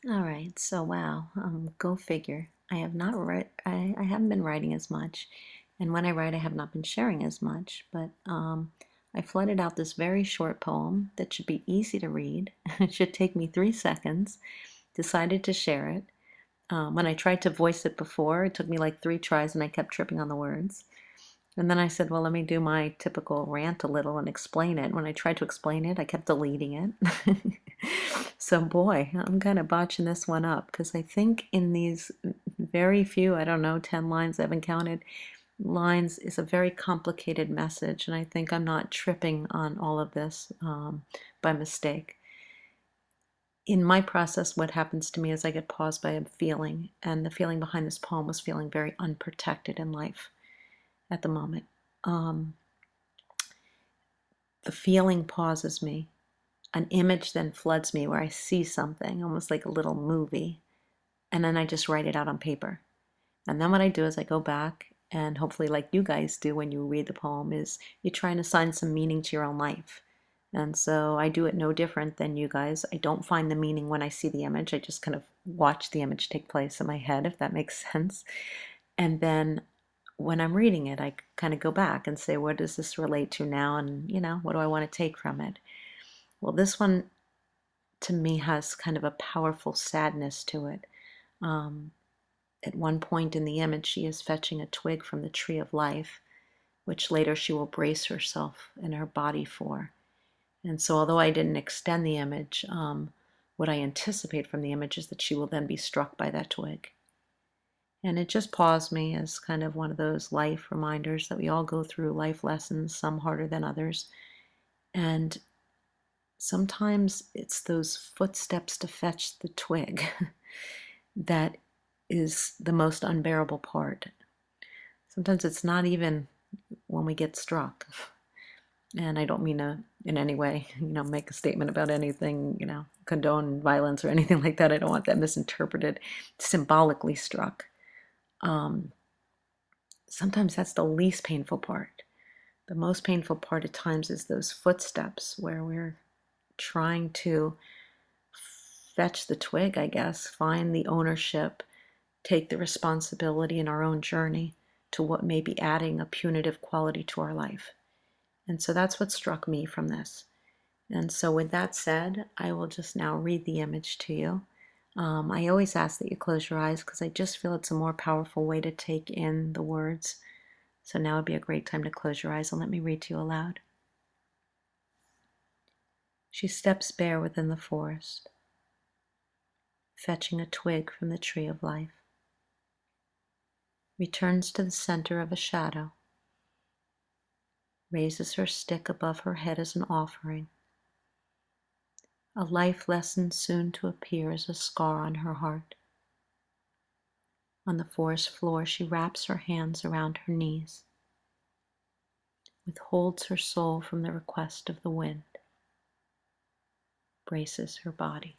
All right, so wow, go figure. I have not I haven't been writing as much, and when I write, I have not been sharing as much. But I flooded out this very short poem that should be easy to read. It should take me 3 seconds. Decided to share it. When I tried to voice it before, it took me like 3 tries, and I kept tripping on the words. And then I said, well, let me do my typical rant a little and explain it. When I tried to explain it, I kept deleting it. So, boy, I'm kind of botching this one up because I think in these very few, I don't know, 10 lines, I haven't counted, lines is a very complicated message. And I think I'm not tripping on all of this by mistake. In my process, what happens to me is I get paused by a feeling. And the feeling behind this poem was feeling very unprotected in life at the moment. Um, the feeling pauses me. An image then floods me where I see something, almost like a little movie, and then I just write it out on paper. And then what I do is I go back and hopefully, like you guys do when you read the poem, is you try and assign some meaning to your own life. And so I do it no different than you guys. I don't find the meaning when I see the image. I just kind of watch the image take place in my head, if that makes sense. And then when I'm reading it, I kind of go back and say, what does this relate to now? And, what do I want to take from it? Well, this one to me has kind of a powerful sadness to it. Um, at one point in the image, she is fetching a twig from the tree of life, which later she will brace herself and her body for. And so, although I didn't extend the image, what I anticipate from the image is that she will then be struck by that twig. And it just paused me as kind of one of those life reminders that we all go through life lessons, some harder than others. And sometimes it's those footsteps to fetch the twig that is the most unbearable part. Sometimes it's not even when we get struck. And I don't mean to in any way, make a statement about anything, condone violence or anything like that. I don't want that misinterpreted, symbolically struck. Um, Sometimes that's the least painful part. The most painful part at times is those footsteps where we're trying to fetch the twig, I guess, find the ownership, take the responsibility in our own journey to what may be adding a punitive quality to our life. And so that's what struck me from this. And so, with that said, I will just now read the image to you. I always ask that you close your eyes because I just feel it's a more powerful way to take in the words. So now would be a great time to close your eyes and let me read to you aloud. She steps bare within the forest, fetching a twig from the tree of life, returns to the center of a shadow, raises her stick above her head as an offering. A life lesson soon to appear as a scar on her heart. On the forest floor, she wraps her hands around her knees, withholds her soul from the request of the wind, braces her body.